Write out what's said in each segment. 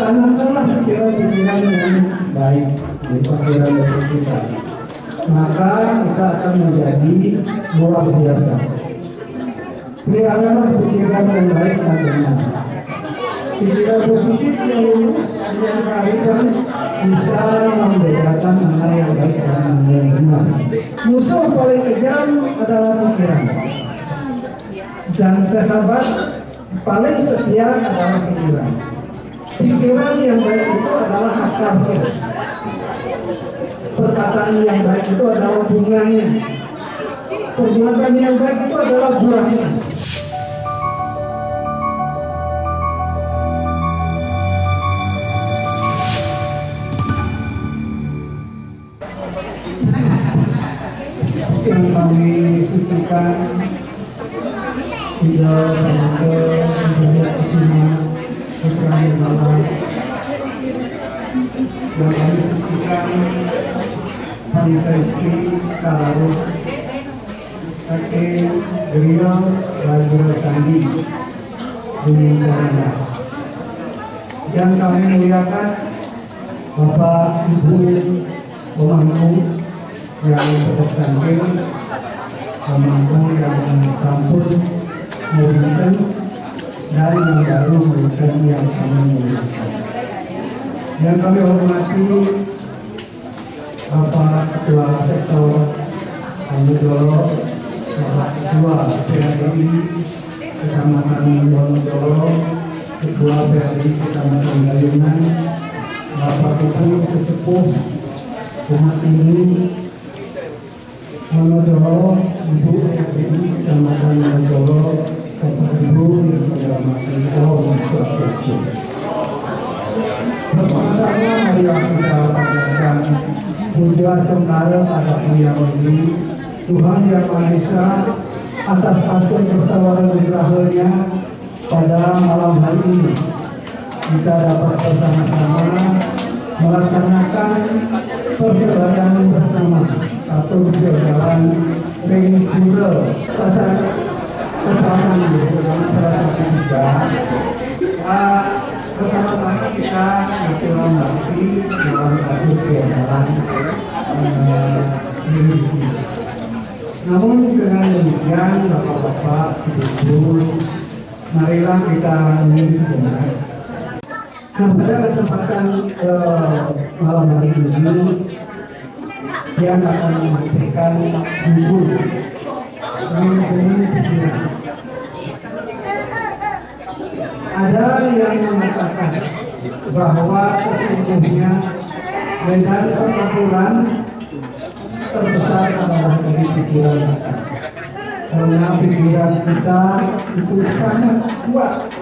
Tanamkanlah pikiran-pikiran yang baik di pikiran kita, maka kita akan menjadi luar biasa. Peliharalah pikiran yang baik dan benar. Pikiran positif yang lurus yang baik dan bisa membedakan mana yang baik dan mana yang benar. Musuh paling kejam adalah pikiran, dan sahabat paling setia adalah pikiran. Pikiran yang baik itu adalah akarnya. Perkataan yang baik itu adalah bunganya. Perbuatan yang baik itu adalah buahnya. Yang kami sucikan tidak berada di sini. Putra Nirmala dan kami sucikan Wanita Istri Skalaru Saking Geriau Raja Sandi Gunung Sarana, dan kami muliakan Bapak Ibu pemangku yang bertampil, pemangku yang sampun memberikan dan yang baru memberikan yang kami muliakan. Yang kami hormati Bapak Ketua Sektor Wonodolo, Bapak Ketua PADI Kecamatan Wonodolo, Ketua PADI Kecamatan Gayungan, Bapak Ibu Sesepuh umat ini Wonodolo, Ibu PADI Kecamatan Wonodolo, Bapak Ibu yang menghormati Allah Swastiastu. Pertama-tama mari kita panjatkan puja sembah pada Yang Mulia Tuhan Yang Maha Esa atas hasil pertawaran Rahnya pada malam hari ini. Kita dapat bersama-sama melaksanakan persembahyaan bersama atau berjalan ring pura bersama dengan salah satu kita bersama-sama kita berjalan nanti dalam satu kegiatan ini. Namun dengan demikian bapak-bapak, ibu-ibu, marilah kita ingin sebentar. Nah, pada kesempatan malam hari ini yang akan memberikan hibur pikiran. Ada yang mengatakan bahwa sesungguhnya medan pertempuran terbesar adalah dari pikiran kita, karena pikiran kita itu sangat kuat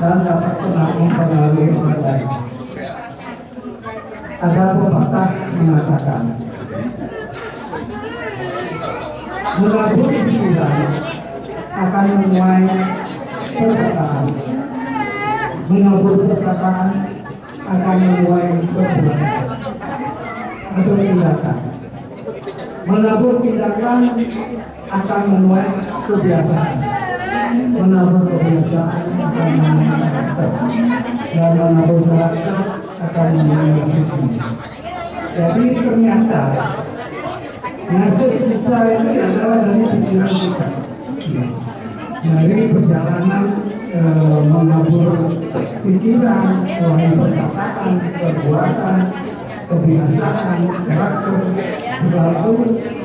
dan dapat mempengaruhi orang lain. Ada pepatah mengatakan, menabur pikiran akan menuai perkataan, menabur perkataan akan menuai perbuatan atau tindakan, menabur tindakan akan menuai kebiasaan, menabur kebiasaan akan menuai karakter, dan menabur karakter akan menuai disiplin. Jadi ternyata nasib kita ini adalah dari pikiran kita, dari perjalanan menabur pikiran, mulai perkataan, perbuatan, kebiasaan, karakter, segala itu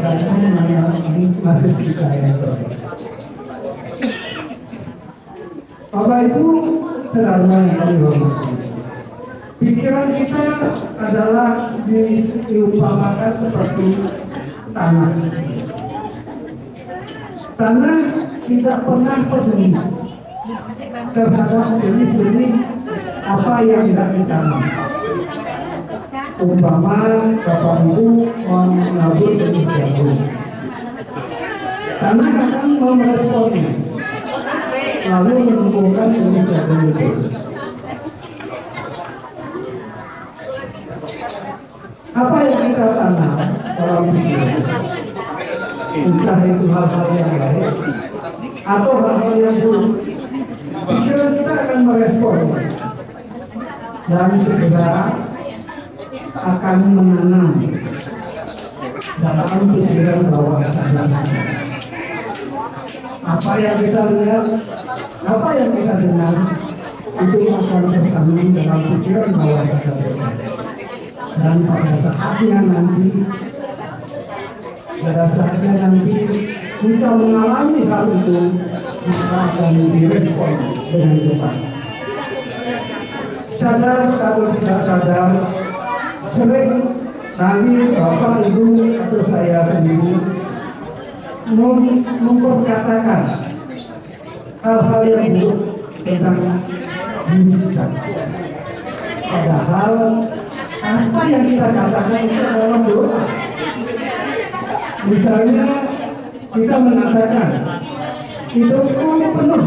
dan mengenai nasib kita yang terbaik. Bapak Ibu saudara yang kami hormati, pikiran kita adalah diumpamakan seperti tanah. Tanah tidak pernah peduli terhadap jenis benih apa yang tidak ditanam. Umpama Bapak Ibu menabur benih jagung, tanah akan meresponnya, lalu menumbuhkan benih jagung itu. Apa yang kita tanam dalam pikiran, entah itu hal-hal yang baik atau hal-hal yang buruk, pikiran kita akan meresponnya. dan segera akan menanam dalam pikiran bawah sadar. Apa yang kita lihat, apa yang kita dengar, itu akan tertanam dalam pikiran bawah sadar kita. Dan pada saatnya nanti kita mengalami hal itu, maka akan direspon dengan cepat. Sadar atau tidak sadar, sering kali Bapak Ibu atau saya sendiri memperkatakan hal-hal yang buruk tentang diri kita. Padahal apa yang kita katakan itu adalah doa. Misalnya kita mengatakan hidupku penuh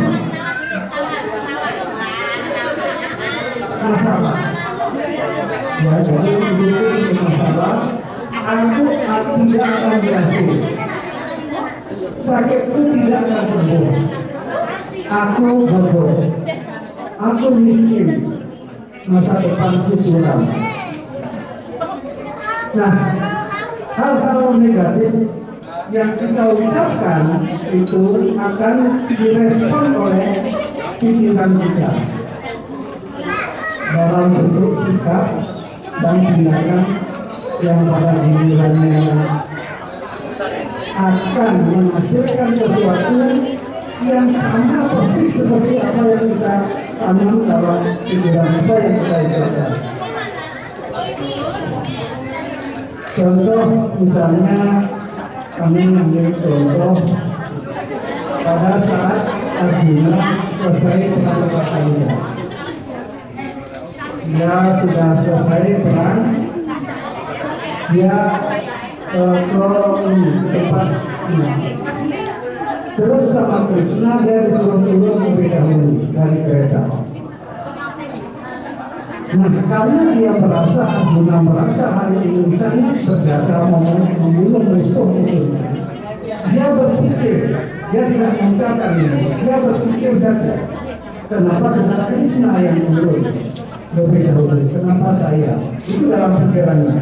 masalah. Ya, jadi hidupku masalah. Aku tidak akan berhasil. Sakitku tidak akan sembuh. Aku bodoh. Aku miskin. Masa depanku suram. Nah, hal-hal negatif yang kita ucapkan itu akan direspon oleh pikiran kita dalam bentuk sikap dan tindakan yang pada gilirannya akan menghasilkan sesuatu yang sama persis seperti apa yang kita tanam dalam pikiran kita yang kita ucapkan. Contoh misalnya kami ambil contoh pada saat Arjuna selesai perang Bharatayuda. Dia sudah selesai perang, dia ke tempat terus sama Krishna dia disuruh turun lebih dahulu dari kereta. Nah, karena dia merasa, Arjuna merasa hari ini sangat berjasa membunuh musuh-musuhnya, dia berpikir, dia tidak mengucapkan ini, dia berpikir saja, kenapa dengan Krishna yang turun lebih dahulu, kenapa saya? Itu dalam pikirannya.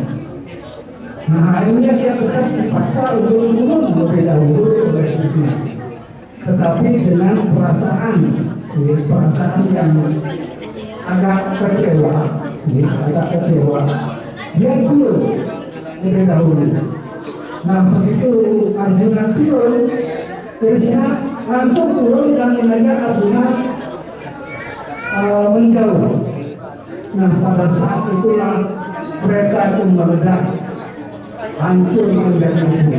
Nah, akhirnya dia tetap dipaksa untuk turun lebih dahulu oleh Krishna, tetapi dengan perasaan yang agak kecewa, dia turun lebih dahulu. Nah, begitu Arjuna turun, Krishna langsung turun dan mengajak Arjuna menjauh. Nah, pada saat itulah kereta itu meledak, hancur menjadi abu.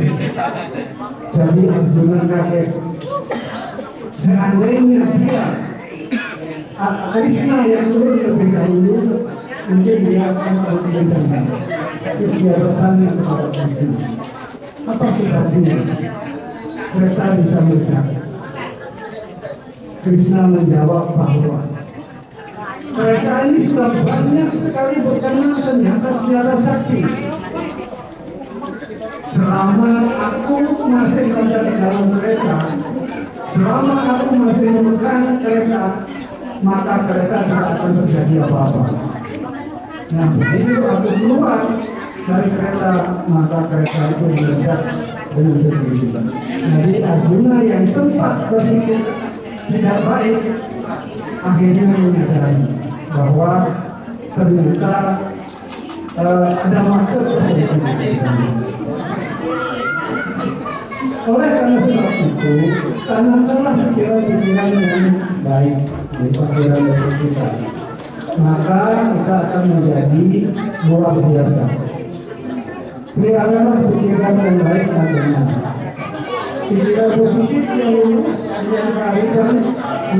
Jadi Arjuna kaget. Seandainya dia Krishna yang turun lebih dahulu, mungkin dia akan terkencang. Terus dia bertanya kepada Krishna, apa sebabnya kereta bisa meledak? Krishna menjawab bahwa kereta ini sudah banyak sekali berkena senjata-senjata sakti. Selama aku masih berada di dalam kereta, selama aku masih memegang kereta, maka kereta tidak akan terjadi apa-apa. Nah, begitu aku keluar dari kereta, maka kereta itu meledak dengan sendirinya. Jadi Arjuna yang sempat berpikir tidak baik, akhirnya menyadari bahwa ternyata ada maksud tertentu. Oleh karena sebab itu, tanamkanlah pikiran-pikiran yang baik di pikiran kita, maka kita akan menjadi luar biasa. Peliharalah pikiran yang baik dan benar. Pikiran positif yang lurus yang kearifan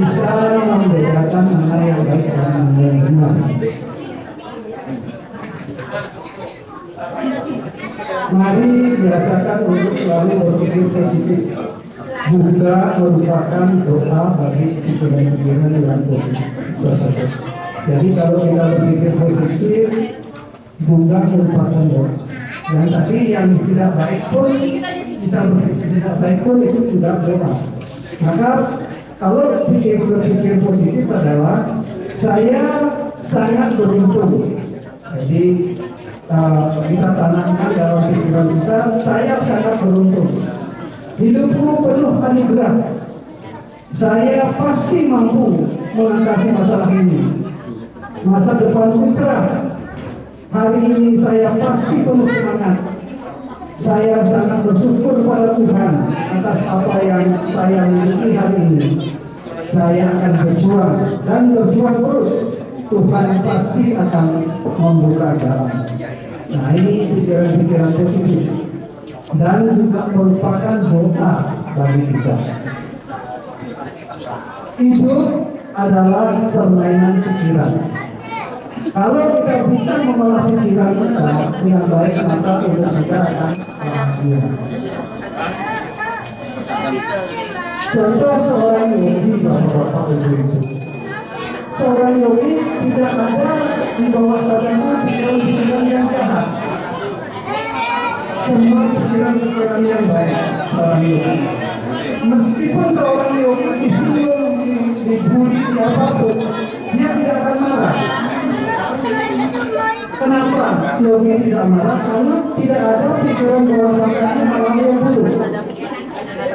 bisa membedakan mana yang baik dan mana yang benar. Mari biasakan untuk selalu berpikir positif, juga merupakan doa bagi pikiran-pikiran yang positif tersebut. Jadi kalau kita berpikir positif, juga merupakan doa. Yang tadi yang tidak baik pun, kita berpikir tidak baik pun itu juga doa. Maka kalau berpikir positif adalah saya sangat beruntung. Jadi kita tanamkan dalam pikiran kita, saya sangat beruntung. Hidupku penuh anugerah. Saya pasti mampu mengatasi masalah ini. Masa depanku cerah. Hari ini saya pasti penuh semangat. Saya sangat bersyukur pada Tuhan atas apa yang saya miliki hari ini. Saya akan berjuang dan berjuang terus. Tuhan pasti akan membuka jalan. Nah, ini pikiran-pikiran positif dan juga merupakan doa bagi kita. Hidup adalah permainan pikiran. Kalau kita bisa mengolah pikiran kita dengan baik, maka hidup kita akan bahagia. Contoh seorang yogi, bapak-bapak ibu-ibu. Seorang yogi tidak ada di bawah sadarnya pikiran-pikiran yang jahat. Semua pikiran-pikiran yang baik seorang yogi. Meskipun seorang yogi disinggung, dibully, apapun, dia tidak akan marah. Kenapa yogi tidak marah? Karena tidak ada pikiran bawah sadarnya hal yang buruk.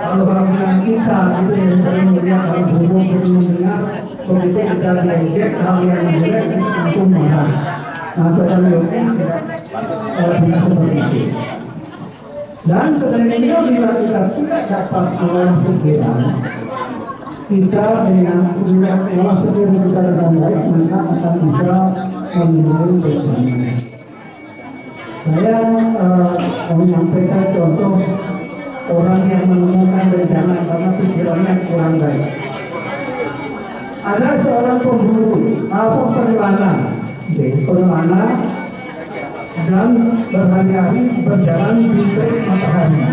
Kalau orang kita itu yang sering melihat hal buruk, sering mendengar, begitu kita diajak hal yang jelek, kita langsung marah. Nah, seorang yogi tidak seperti itu. Dan sebenarnya bila kita tidak dapat mengolah pikiran, kita dengan mengolah pikiran kita dengan baik, maka akan bisa menurunkan bencana. Saya menyampaikan contoh orang yang menemukan bencana karena pikirannya kurang baik. Ada seorang pemburu, perlana, dan berhari-hari berjalan di terik matahari.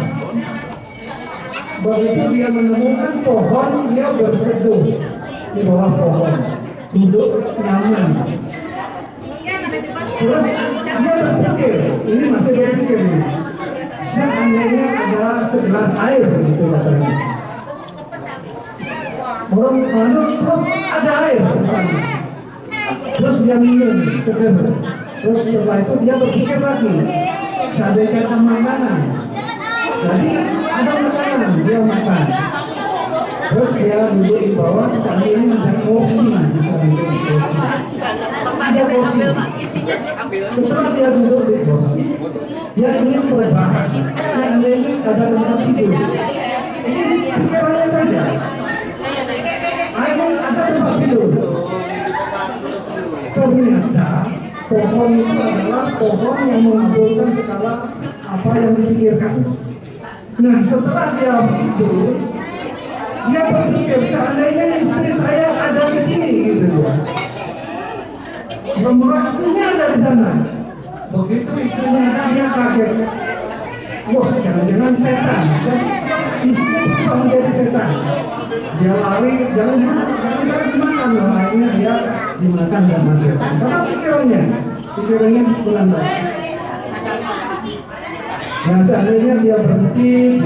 Begitu dia menemukan pohon, dia berteduh di bawah pohon, duduk nyaman. Terus dia berpikir, ini masih berpikir nih, seandainya ada segelas air, gitu katanya. Orang terus ada air di sana. Terus dia minum seger. Terus setelah itu dia berpikir lagi, seandainya ada makanan. Jadi ada makanan, dia makan. Terus dia duduk di bawah, seandainya ada kursi, ada kursi. Setelah dia duduk di kursi, dia ingin terbang. Seandainya ada tempat tidur. Ini pikirannya saja. Ada tempat tidur. Ternyata pohon itu adalah pohon yang mengabulkan segala apa yang dipikirkan. Nah, setelah dia begitu, dia berpikir seandainya istri saya ada di sini, gitu. Semua istrinya ada di sana. Begitu istrinya ada, dia kaget. Wah, jangan-jangan setan. Istrinya berubah menjadi setan. Dia lari, jangan saya dimakan. Akhirnya dia dimakan sama setan. Karena pikirannya kurang baik. Nah, seandainya dia berhenti,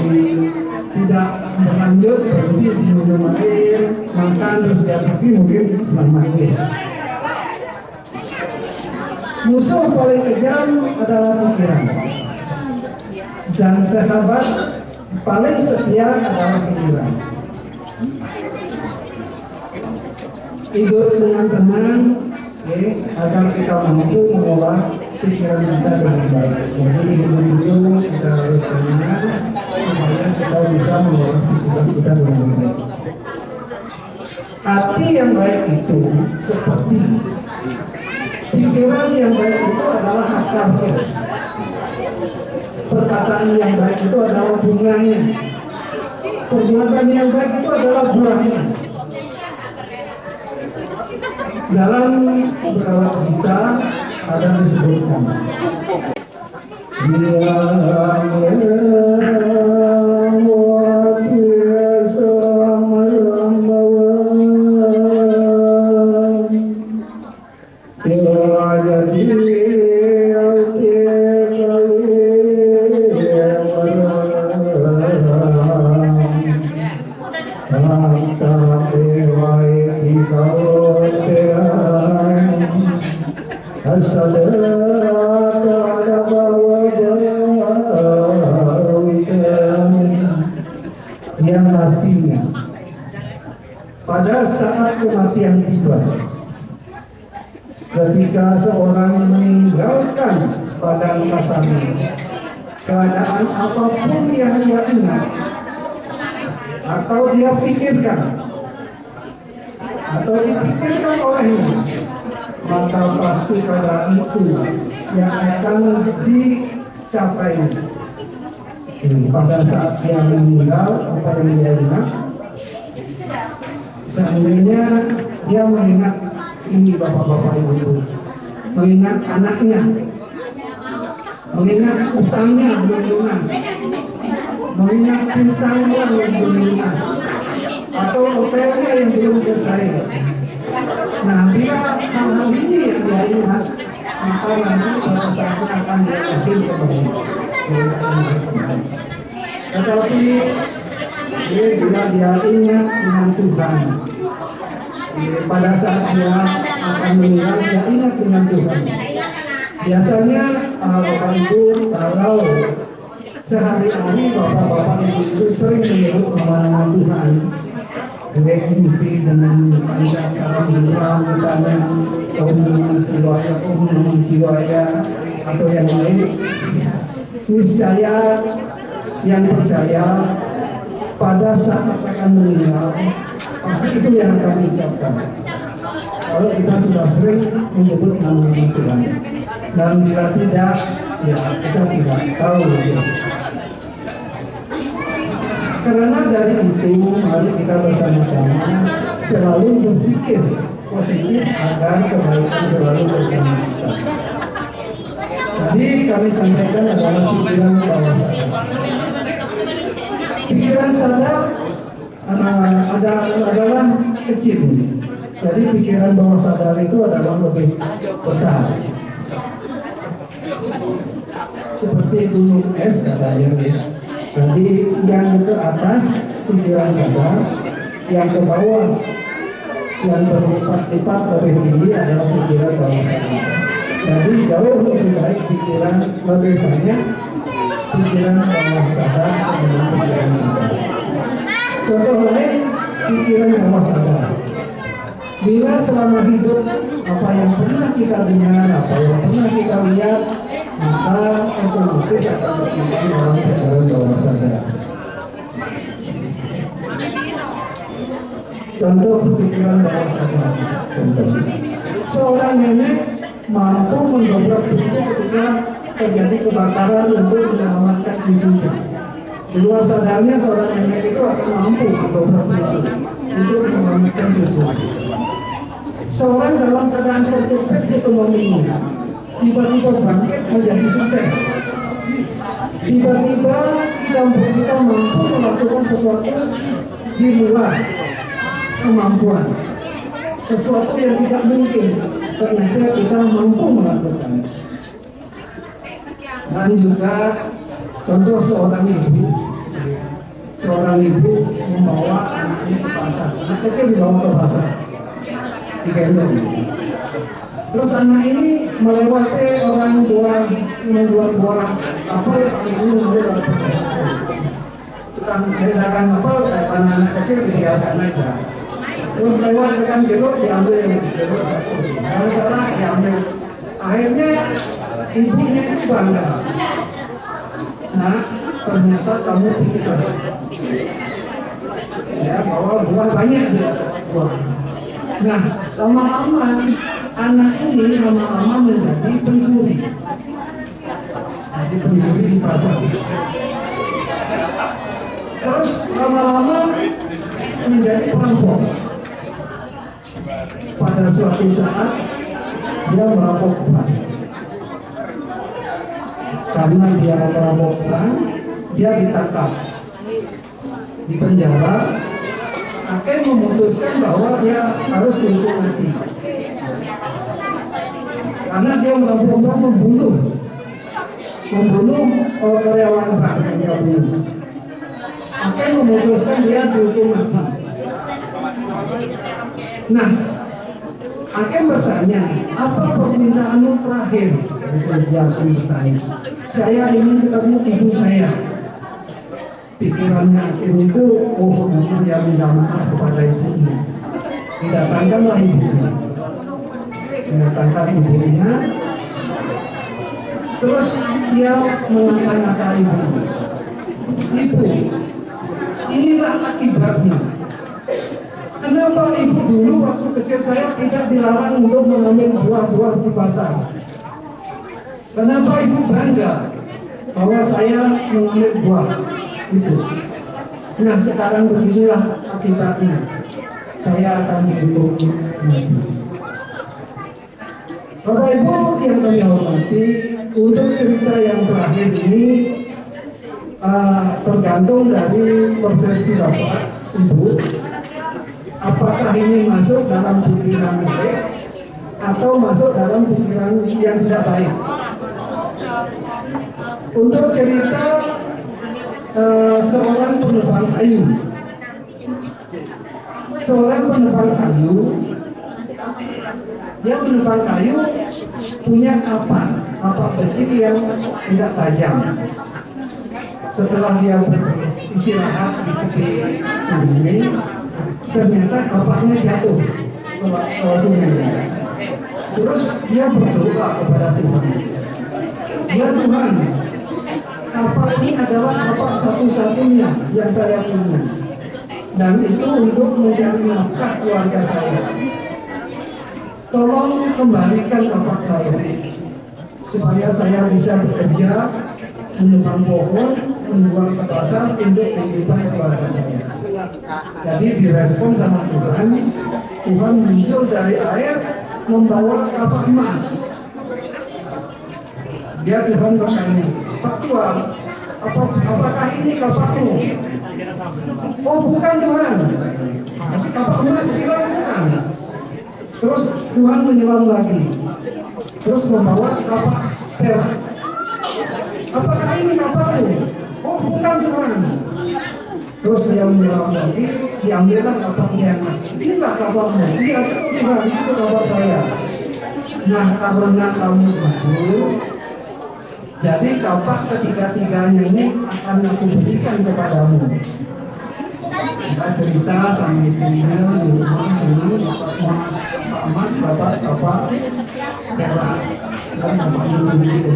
tidak berlanjut, berhenti di minum air, makan, terus dia pergi, mungkin selamat ya. Musuh paling kejam adalah pikiran. Dan sahabat paling setia adalah pikiran. Tidur dengan tenang, agar kita mampu mengolah pikiran kita dengan baik. Jadi dulu kita harus tenang supaya kita bisa mengolah pikiran kita dengan baik. Hati yang baik itu seperti pikiran yang baik itu adalah akarnya. Perkataan yang baik itu adalah bunganya. Perbuatan yang baik itu adalah buahnya. Dalam beberapa kita ada disebutkan yang artinya pada saat kematian tiba, ketika seorang meninggalkan badan kasarnya, keadaan apapun yang dia ingat atau dia pikirkan atau dipikirkan olehnya, maka pasti keadaan itu yang akan dicapai. Pada saat dia meninggal, apa yang dia ingat, seandainya dia mengingat ini bapak-bapak ibu, mengingat anaknya, mengingat utangnya belum lunas, mengingat hutang yang belum lunas, atau hotelnya yang belum selesai. Nah, bila hal-hal ini yang dia ingat, maka nanti pada saatnya akan diakhir kembali. Tetapi bila dia ingat dengan Tuhan, pada saat dia akan meninggal, dia ingat dengan Tuhan. Biasanya Bapak Ibu, kalau sehari-hari Bapak-Bapak Ibu sering menyebut nama Tuhan, mesti dengan panjang salam doa, misalnya Om Namah Shivaya atau yang lain. Niscaya yang percaya pada saat akan meninggal, pasti itu yang kami ucapkan. Kalau kita sudah sering menyebut nama Tuhan, dan bila tidak, ya kita tidak tahu. Ya. Karena dari itu, mari kita bersama-sama selalu berpikir positif agar kebaikan selalu bersama kita. Tadi kami sampaikan adalah pikiran bawah sadar. Pikiran sadar adalah kecil. Jadi pikiran bawah sadar itu adalah lebih besar. Seperti gunung es katanya. Jadi yang ke atas pikiran sadar, yang ke bawah yang berlipat-lipat lebih tinggi adalah pikiran bawah sadar. Jadi jauh lebih baik pikiran lebih banyak pikiran bawah sadar dibanding pikiran sadar. Contoh lain, pikiran bawah sadar. Bila selama hidup apa yang pernah kita dengar, apa yang pernah kita lihat, maka otomatis akan tersimpan dalam pikiran bawah sadar. Contoh pikiran bawah sadar. Seorang nenek mampu mendobrak pintu ketika terjadi kebakaran untuk menyelamatkan cucunya. Di luar sadarnya seorang nenek itu akan mampu mendobrak pintu untuk menyelamatkan cucunya. Seorang dalam keadaan terjepit ekonominya, tiba-tiba bangkit menjadi sukses. Tiba-tiba kita mampu melakukan sesuatu di luar kemampuan, sesuatu yang tidak mungkin. Ternyata kita mampu melakukan. Dan juga contoh seorang ibu membawa anaknya ke pasar. Anak kecil dibawa ke pasar, digendong. Terus anak ini melewati orang tua menjual buah apel, ini menjual tukang dagang apel, anak kecil dibiarkan aja. Terus lewat dengan jeruk diambil jeruk satu, kalau salah diambil. Akhirnya ibunya itu bangga. Nah, ternyata kamu pintar. Ya, bahwa buah banyak dia buah. Nah, lama-lama anak ini lama-lama menjadi pencuri. Jadi pencuri di pasar. Terus lama-lama menjadi perampok. Pada suatu saat dia merampok bank. Karena dia merampok bank, dia ditangkap, di penjara. Hakim memutuskan bahwa dia harus dihukum mati karena dia merampok bank, membunuh karyawan bank yang dia bunuh. Hakim memutuskan dia dihukum mati. Nah, Hakim bertanya, apa permintaanmu terakhir? Dia akan bertanya, saya ingin ketemu ibu saya. Pikirannya hakim itu, oh mungkin dia minta maaf kepada ibunya. Didatangkanlah ibunya. Mendatangkan ibunya. Terus dia mengata-ngata ibunya. Ibu, inilah akibatnya. Kenapa ibu dulu waktu kecil saya tidak dilarang untuk mengambil buah-buah di pasar? Kenapa ibu bangga bahwa saya mengambil buah itu? Nah sekarang beginilah akibatnya. Saya akan dihukum mati. Bapak Ibu yang kami hormati, untuk cerita yang terakhir ini tergantung dari persepsi Bapak Ibu. Apakah ini masuk dalam pikiran baik atau masuk dalam pikiran yang tidak baik? Untuk cerita seorang penebang kayu. Seorang penebang kayu, dia menebang kayu punya kapak besi yang tidak tajam. Setelah dia istirahat di tepi sungai, ternyata kapaknya jatuh ke sungai. Terus dia berdoa kepada Tuhan. Ya Tuhan, kapak ini adalah kapak satu-satunya yang saya punya, dan itu untuk mencari nafkah keluarga saya. Tolong kembalikan kapak saya supaya saya bisa bekerja, menebang pohon, menjual ke pasar untuk kehidupan keluarga saya. Jadi direspon sama Tuhan. Tuhan muncul dari air membawa kapak emas. Dia Tuhan bertanya, Pak Tuhan, apakah ini kapakmu? Oh bukan Tuhan, tapi kapak emas bilang bukan. Terus Tuhan menyelam lagi, terus membawa kapak perak. Apakah ini kapakmu? Oh bukan Tuhan. Terus dia menyelam lagi, diambillah kapaknya. Inilah kapakmu. Iya betul Tuhan, itu kapak saya. Nah karena kamu jujur, jadi kapak ketiga-tiganya ini akan aku berikan kepadamu. Kita cerita sama istrinya di rumah sini, Mas dapat kapak perak dan bapaknya sendiri.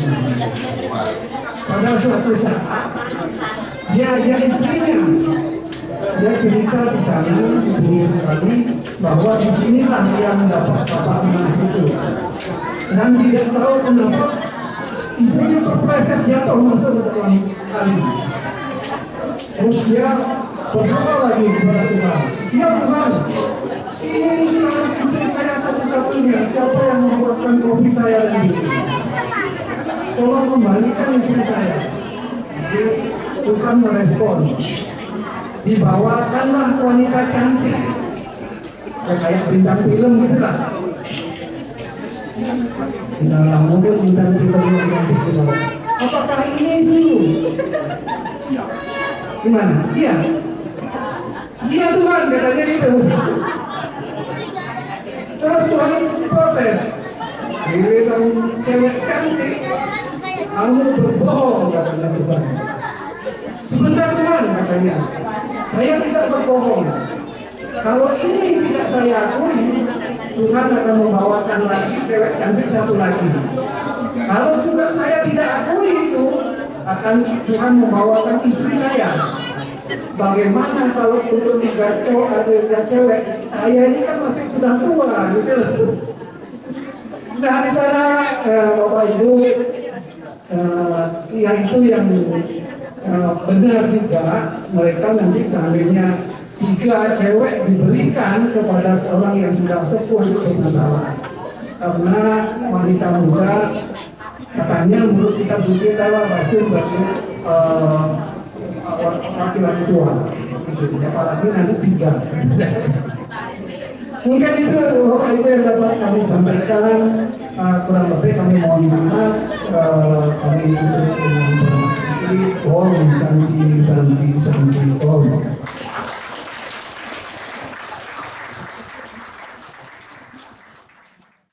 Pada suatu saat dia istrinya, dia cerita di sana di tadi bahwa di sinilah dia mendapat kapak emas itu, dan tidak tahu kenapa istrinya terpleset jatuh masuk ke dalam kali. Terus dia berdoa lagi kepada Tuhan. Ya Tuhan, sini istri saya satu-satunya, siapa yang membuatkan kopi saya lagi? Tolong kembalikan istri saya. Tuhan merespon. Dibawakanlah wanita cantik, ya, kayak bintang film gitu lah. Tidak mungkin bintang film yang cantik gitu. Apakah ini istrimu? Gimana? Iya. Iya Tuhan, katanya gitu. Terus Tuhan protes. Giliran cewek cantik, kamu berbohong, katanya Tuhan. Sebentar Tuhan, katanya, saya tidak berbohong. Kalau ini tidak saya akui, Tuhan akan membawakan lagi cewek cantik satu lagi. Kalau juga saya tidak akui itu, akan Tuhan membawakan istri saya. Bagaimana kalau untuk tiga cewek, saya ini kan masih sudah tua, gitu loh. Nah di sana Bapak Ibu, ya itu yang benar juga, mereka nanti seandainya 3 cewek diberikan kepada seorang yang sudah sepuh itu bersalah. Karena wanita muda katanya menurut kitab suci adalah racun bagi laki-laki tua. Apalagi nanti 3. Mungkin itu Bapak Ibu yang dapat kami sampaikan. Kurang lebih kami mohon maaf. Kami itu dengan bermaksud Om Santi Om.